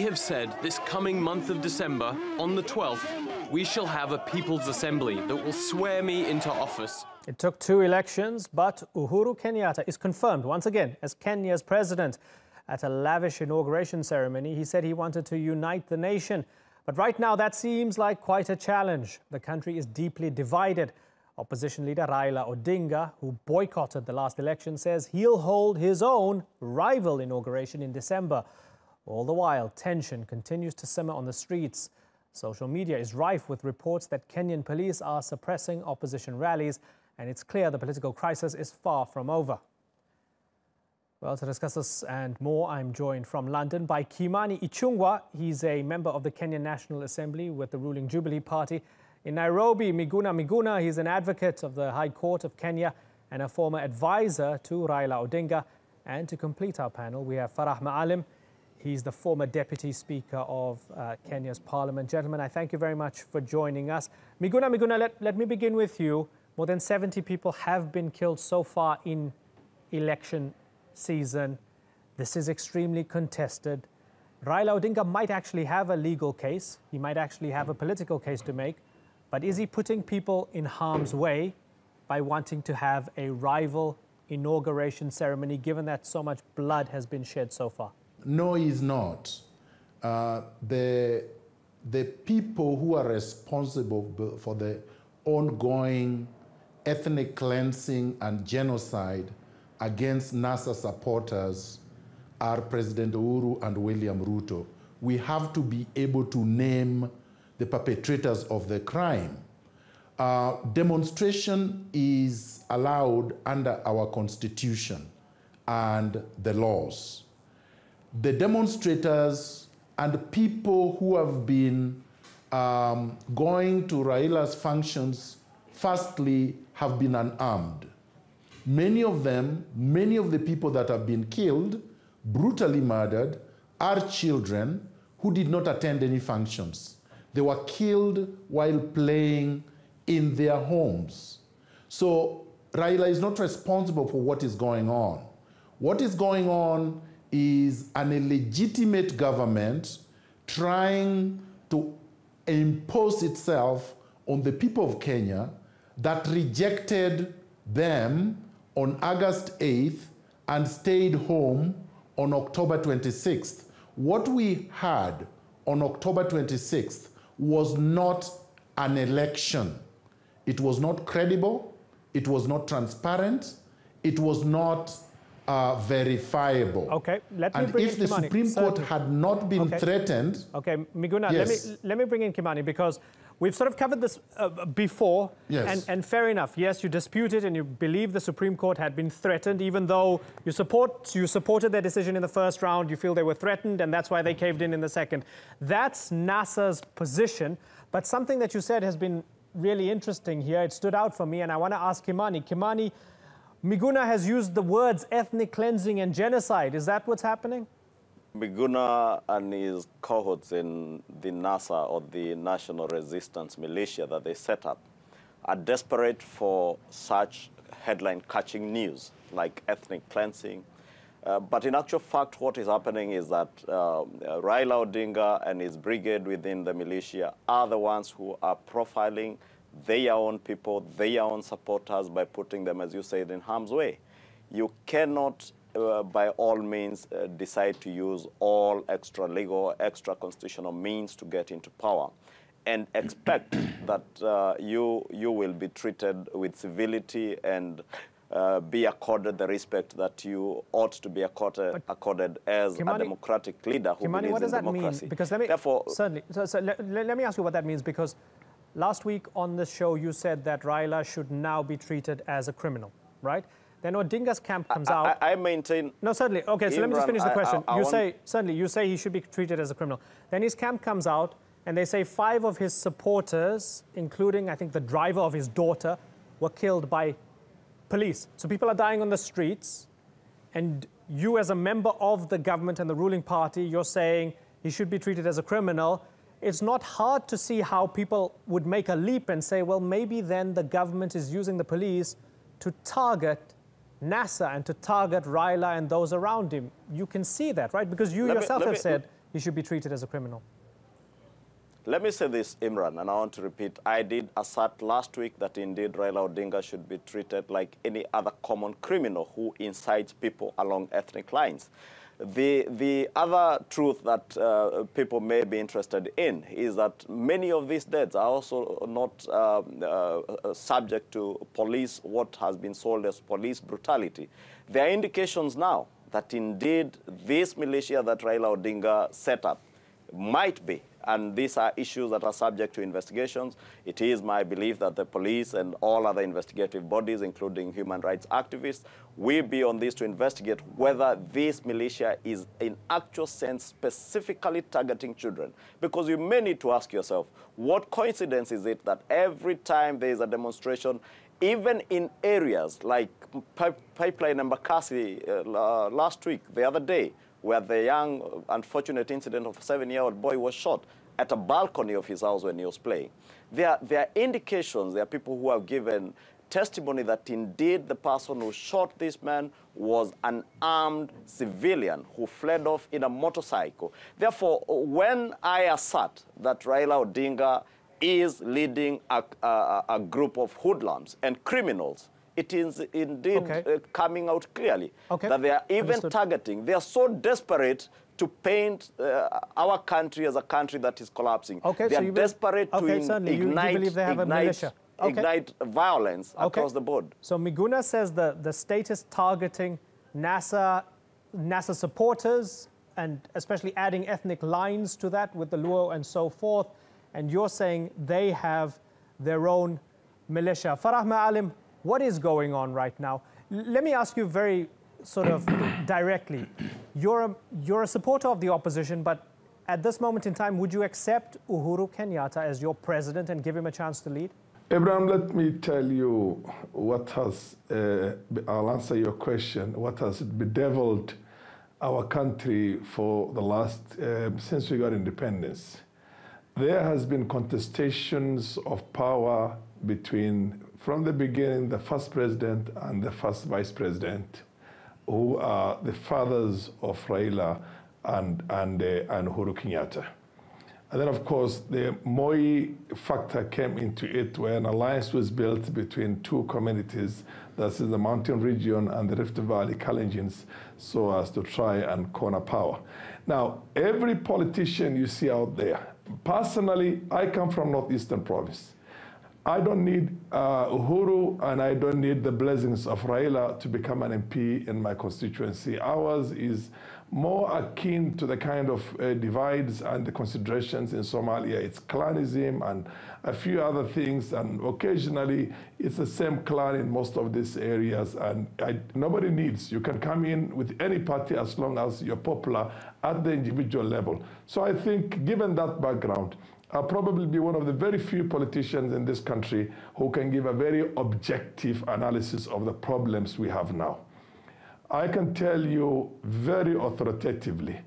have said this coming month of December, on the 12th, we shall have a People's Assembly that will swear me into office. It took 2 elections, but Uhuru Kenyatta is confirmed once again as Kenya's president. At a lavish inauguration ceremony, he said he wanted to unite the nation. But right now, that seems like quite a challenge. The country is deeply divided. Opposition leader Raila Odinga, who boycotted the last election, says he'll hold his own rival inauguration in December. All the while, tension continues to simmer on the streets. Social media is rife with reports that Kenyan police are suppressing opposition rallies, and it's clear the political crisis is far from over. Well, to discuss this and more, I'm joined from London by Kimani Ichung'wah. He's a member of the Kenyan National Assembly with the ruling Jubilee Party. In Nairobi, Miguna, he's an advocate of the High Court of Kenya and a former advisor to Raila Odinga. And to complete our panel, we have Farah Maalim. He's the former Deputy Speaker of Kenya's Parliament. Gentlemen, I thank you very much for joining us. Miguna, let me begin with you. More than 70 people have been killed so far in election season. This is extremely contested. Raila Odinga might actually have a legal case. He might actually have a political case to make. But is he putting people in harm's way by wanting to have a rival inauguration ceremony, given that so much blood has been shed so far? No, he's not. The people who are responsible for the ongoing ethnic cleansing and genocide against NASA supporters are President Uhuru and William Ruto. We have to be able to name the perpetrators of the crime. Demonstration is allowed under our constitution and the laws. The demonstrators and people who have been going to Raila's functions, firstly, have been unarmed. Many of the people that have been killed, brutally murdered, are children who did not attend any functions. They were killed while playing in their homes. So Raila is not responsible for what is going on. What is going on is an illegitimate government trying to impose itself on the people of Kenya that rejected them on August 8th and stayed home on October 26th. What we had on October 26th was not an election. It was not credible, it was not transparent, it was not verifiable. Okay, let me bring in Kimani. And if the Supreme Court had not been threatened... Okay, Miguna, yes. let me bring in Kimani, because we've sort of covered this before, yes. and fair enough. Yes, you dispute it and you believe the Supreme Court had been threatened, even though you supported their decision in the first round, you feel they were threatened, and that's why they caved in the second. That's NASA's position, but something that you said has been really interesting here. It stood out for me, and I want to ask Kimani. Kimani, Miguna has used the words ethnic cleansing and genocide. Is that what's happening? Miguna and his cohorts in the NASA, or the National Resistance Militia that they set up, are desperate for such headline-catching news like ethnic cleansing. But in actual fact, what is happening is that Raila Odinga and his brigade within the militia are the ones who are profiling their own people, their own supporters, by putting them, as you said, in harm's way. You cannot, by all means, decide to use all extra legal, extra constitutional means to get into power and expect that you will be treated with civility and be accorded the respect that you ought to be accorded as Kimani, a democratic leader who Kimani, believes what does in that democracy. mean? Because certainly, let me ask you what that means, because last week on the show you said that Raila should now be treated as a criminal, right? Then Odinga's camp comes out. I maintain... No, certainly. Okay, so let me just finish the question. You say he should be treated as a criminal. Then his camp comes out and they say 5 of his supporters, including, I think, the driver of his daughter, were killed by police. So people are dying on the streets, and you as a member of the government and the ruling party, you're saying he should be treated as a criminal. It's not hard to see how people would make a leap and say, well, maybe then the government is using the police to target NASA and to target Raila and those around him. You can see that, right? Because you yourself have said he should be treated as a criminal? Let me say this, Imran, and I want to repeat. I did assert last week that indeed Raila Odinga should be treated like any other common criminal who incites people along ethnic lines. The other truth that people may be interested in is that many of these deaths are also not subject to police, what has been sold as police brutality. There are indications now that indeed this militia that Raila Odinga set up might be, and these are issues that are subject to investigations. It is my belief that the police and all other investigative bodies, including human rights activists, will be on this to investigate whether this militia is in actual sense specifically targeting children. Because you may need to ask yourself, what coincidence is it that every time there is a demonstration, even in areas like Pipeline and Bakassi last week, the other day, where the young, unfortunate incident of a 7-year-old boy was shot at a balcony of his house when he was playing. There are indications, there are people who have given testimony that indeed the person who shot this man was an armed civilian who fled off in a motorcycle. Therefore, when I assert that Raila Odinga is leading a group of hoodlums and criminals, it is indeed coming out clearly that they are even targeting. They are so desperate to paint our country as a country that is collapsing. They are desperate to ignite violence across the board. So Miguna says the state is targeting NASA supporters, and especially adding ethnic lines to that with the Luo and so forth. And you're saying they have their own militia. Farah Maalim, what is going on right now? Let me ask you very sort of directly. You're a supporter of the opposition, but at this moment in time, would you accept Uhuru Kenyatta as your president and give him a chance to lead? Abraham, let me tell you what has, I'll answer your question, what has bedeviled our country for the last, since we got independence. There has been contestations of power between, from the beginning, the first president and the first vice president, who are the fathers of Raila and Uhuru Kenyatta. And then, of course, the Moi factor came into it when an alliance was built between two communities, that is the mountain region and the Rift Valley Kalenjins, so as to try and corner power. Now, every politician you see out there, personally, I come from Northeastern Province. I don't need Uhuru, and I don't need the blessings of Raila to become an MP in my constituency. Ours is more akin to the kind of divides and the considerations in Somalia. It's clanism and a few other things, and occasionally it's the same clan in most of these areas, and nobody needs. You can come in with any party as long as you're popular at the individual level. So I think, given that background, I'll probably be one of the very few politicians in this country who can give a very objective analysis of the problems we have now. I can tell you very authoritatively,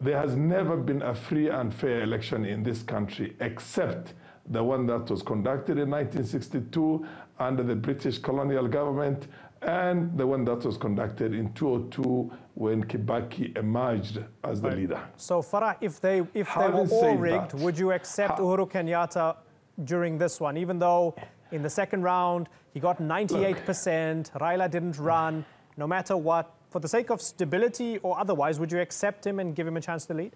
there has never been a free and fair election in this country except the one that was conducted in 1962 under the British colonial government, and the one that was conducted in 2002 when Kibaki emerged as the leader. So Farah, if they were all rigged, would you accept Uhuru Kenyatta during this one, even though in the second round he got 98%, Raila didn't run, no matter what, for the sake of stability or otherwise, would you accept him and give him a chance to lead?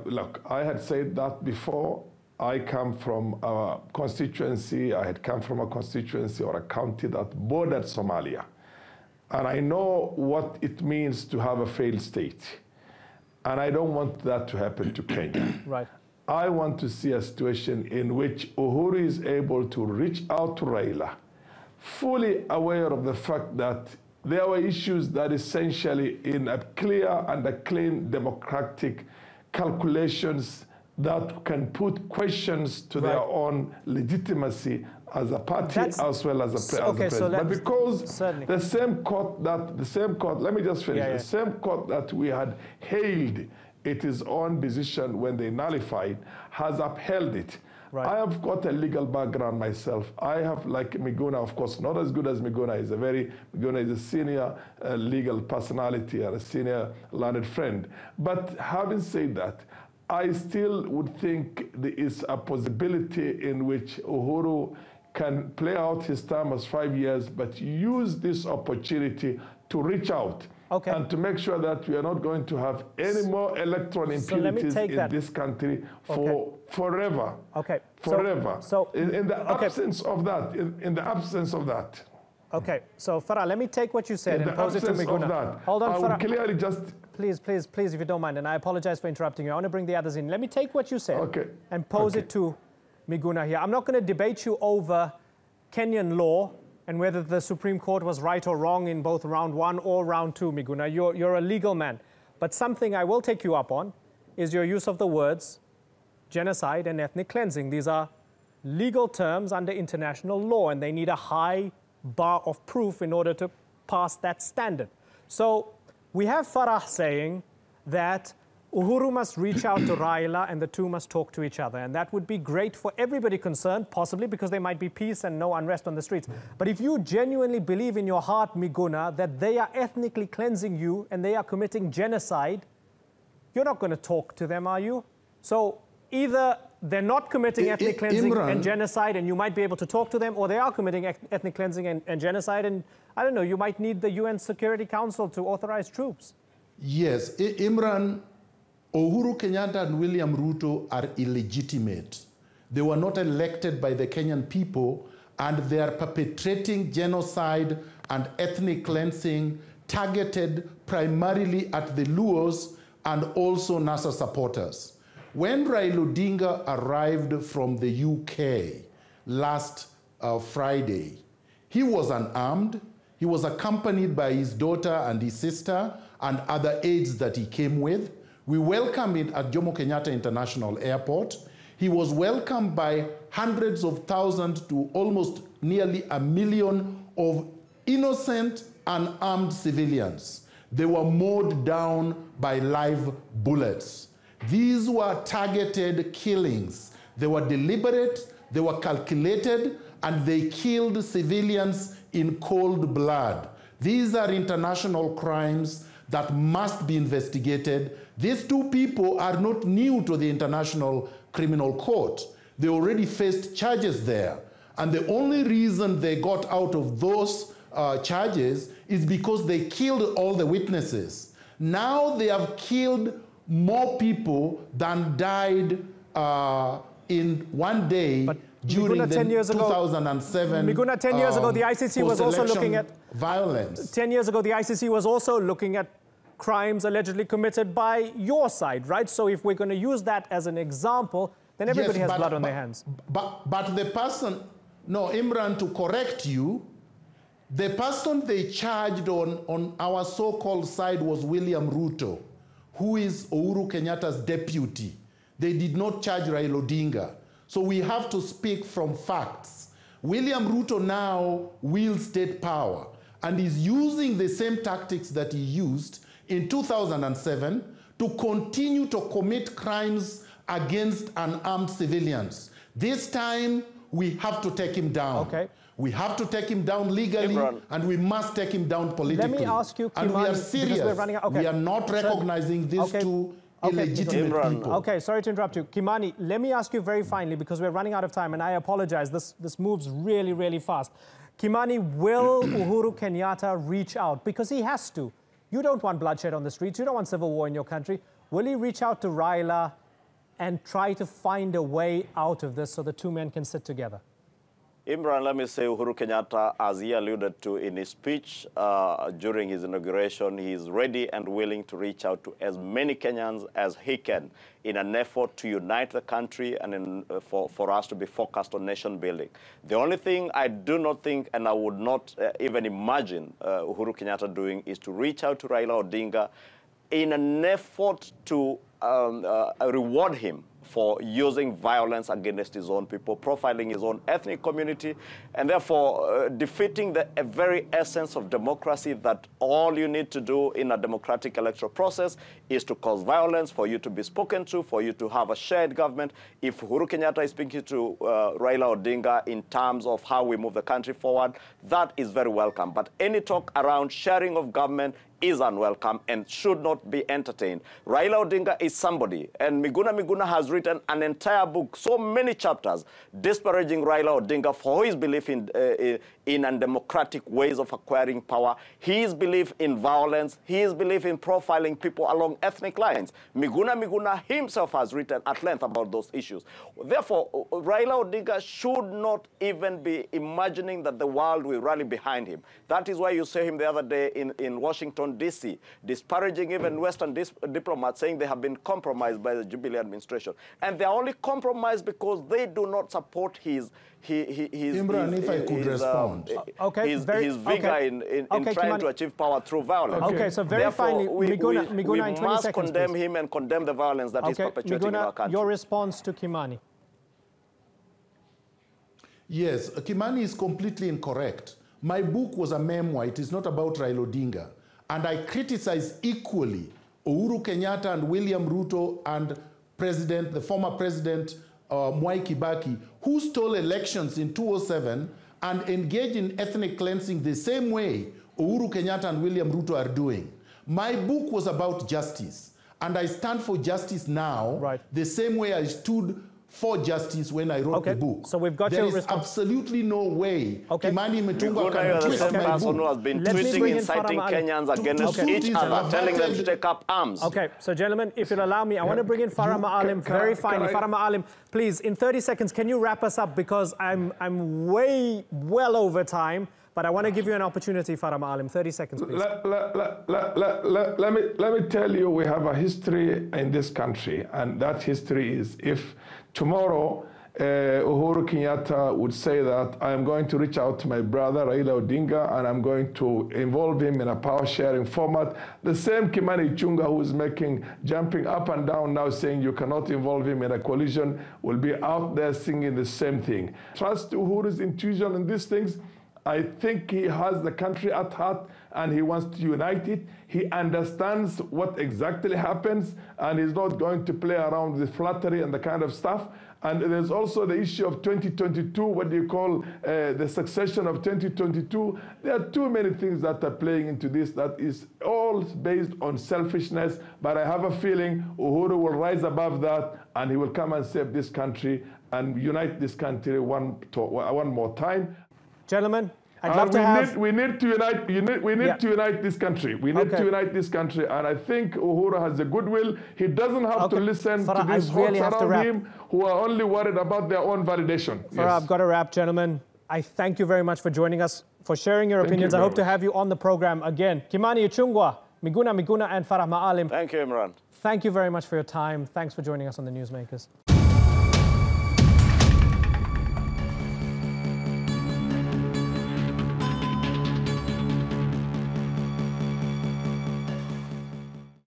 Look, I had said that before. I come from a constituency, I had come from a constituency or a county that bordered Somalia. And I know what it means to have a failed state. And I don't want that to happen to Kenya. Right. I want to see a situation in which Uhuru is able to reach out to Raila, fully aware of the fact that there were issues that essentially in a clear and a clean democratic calculations that can put questions to their own legitimacy as a party as well as a president. But because the same court, let me just finish, the same court that we had hailed its own decision when they nullified has upheld it. Right. I have got a legal background myself. I have, like Miguna, of course, not as good as Miguna. Miguna is a senior legal personality and a senior learned friend. But having said that, I still would think there is a possibility in which Uhuru can play out his term as 5 years, but use this opportunity to reach out and to make sure that we are not going to have any more electoral impunities in this country for forever. Okay. Forever. So in the absence of that, in the absence of that. Okay. So Farah, let me take what you said and pose it to Miguna. Hold on, I Farah. would clearly just... Please, if you don't mind, and I apologize for interrupting you. I want to bring the others in. Let me take what you said and pose it to Miguna here. I'm not going to debate you over Kenyan law and whether the Supreme Court was right or wrong in both round 1 or round 2, Miguna. You're a legal man. But something I will take you up on is your use of the words genocide and ethnic cleansing. These are legal terms under international law, and they need a high bar of proof in order to pass that standard. So we have Farah saying that Uhuru must reach out to Raila and the two must talk to each other. And that would be great for everybody concerned, possibly because there might be peace and no unrest on the streets. But if you genuinely believe in your heart, Miguna, that they are ethnically cleansing you and they are committing genocide, you're not going to talk to them, are you? So either they're not committing ethnic cleansing and genocide and you might be able to talk to them, or they are committing ethnic cleansing and genocide, and I don't know, you might need the UN Security Council to authorize troops. Yes, Imran, Uhuru Kenyatta and William Ruto are illegitimate. They were not elected by the Kenyan people, and they are perpetrating genocide and ethnic cleansing targeted primarily at the Luos and also NASA supporters. When Raila Odinga arrived from the UK last Friday, he was unarmed. He was accompanied by his daughter and his sister and other aides that he came with. We welcomed him at Jomo Kenyatta International Airport. He was welcomed by hundreds of thousands to almost nearly 1 million of innocent, unarmed civilians. They were mowed down by live bullets. These were targeted killings. They were deliberate, they were calculated, and they killed civilians in cold blood. These are international crimes that must be investigated. These two people are not new to the International Criminal Court. They already faced charges there. And the only reason they got out of those charges is because they killed all the witnesses. Now they have killed more people than died in one day during the 2007 Miguna, 10 years ago, the ICC was also looking at violence. 10 years ago, the ICC was also looking at crimes allegedly committed by your side, right? So if we're going to use that as an example, then everybody has blood on their hands. But the person, no, Imran, to correct you, the person they charged on our so-called side was William Ruto, who is Uhuru Kenyatta's deputy. They did not charge Raila Odinga. So we have to speak from facts. William Ruto now wields state power and is using the same tactics that he used in 2007 to continue to commit crimes against unarmed civilians. This time, we have to take him down. Okay. We have to take him down legally, and we must take him down politically. Let me ask you, Kimani, and we are serious. we're running out. Okay. We are not recognizing these two illegitimate people. Okay, sorry to interrupt you. Kimani, let me ask you very finally, because we're running out of time, and I apologize. This moves really, really fast. Kimani, will Uhuru Kenyatta reach out? Because he has to. You don't want bloodshed on the streets. You don't want civil war in your country. Will he reach out to Raila and try to find a way out of this so the two men can sit together? Imran, let me say Uhuru Kenyatta, as he alluded to in his speech during his inauguration, he is ready and willing to reach out to as many Kenyans as he can in an effort to unite the country and for us to be focused on nation building. The only thing I do not think, and I would not even imagine Uhuru Kenyatta doing, is to reach out to Raila Odinga in an effort to reward him for using violence against his own people, profiling his own ethnic community, and therefore defeating the very essence of democracy, that all you need to do in a democratic electoral process is to cause violence, for you to be spoken to, for you to have a shared government. If Uhuru Kenyatta is speaking to Raila Odinga in terms of how we move the country forward, that is very welcome. But any talk around sharing of government is unwelcome and should not be entertained. Raila Odinga is somebody, and Miguna has written an entire book, so many chapters, disparaging Raila Odinga for his belief in undemocratic ways of acquiring power, his belief in violence, his belief in profiling people along ethnic lines. Miguna himself has written at length about those issues. Therefore, Raila Odinga should not even be imagining that the world will rally behind him. That is why you saw him the other day in Washington, D.C., disparaging even Western diplomats, saying they have been compromised by the Jubilee administration. And they are only compromised because they do not support his Imran, if I could respond. His vigor in trying to achieve power through violence. Okay, so very finally, Miguna, in 20 seconds, must condemn him and condemn the violence that is perpetuating in our country. Your response to Kimani? Yes, Kimani is completely incorrect. My book was a memoir. It is not about Raila Odinga. And I criticize equally Uhuru Kenyatta and William Ruto and the former president Mwai Kibaki, who stole elections in 2007 and engaged in ethnic cleansing the same way Uhuru Kenyatta and William Ruto are doing. My book was about justice, and I stand for justice now, the same way I stood for justice when I wrote the book. So we've got there your is absolutely no way Kimani Itumba can twist my person who has book. been tweeting, inciting Kenyans against each other, telling them to take up arms. Okay, so gentlemen, if you'll allow me, I want to bring in Farah Maalim very finally. Farah Maalim, please, in 30 seconds, can you wrap us up? Because I'm well over time, but I want to give you an opportunity, Farah Maalim. 30 seconds, please. Let me tell you, we have a history in this country, and that history is if tomorrow Uhuru Kenyatta would say that I am going to reach out to my brother Raila Odinga and I'm going to involve him in a power sharing format, the same Kimani Ichung'wah who is jumping up and down now saying you cannot involve him in a coalition will be out there singing the same thing. Trust Uhuru's intuition in these things. I think he has the country at heart and he wants to unite it. He understands what exactly happens and he's not going to play around with flattery and the kind of stuff. And there's also the issue of 2022, what do you call the succession of 2022? There are too many things that are playing into this that is all based on selfishness. But I have a feeling Uhuru will rise above that and he will come and save this country and unite this country one more time. Gentlemen, I'd love to have... We need to unite. To unite this country. We need to unite this country, and I think Uhuru has the goodwill. He doesn't have to listen to these folks around him who are only worried about their own validation. Farah, I've got to wrap, gentlemen. I thank you very much for joining us, for sharing your opinions. I hope to have you on the program again. Kimani Ichung'wah, Miguna, and Farah Maalim. Thank you, Imran. Thank you very much for your time. Thanks for joining us on the Newsmakers.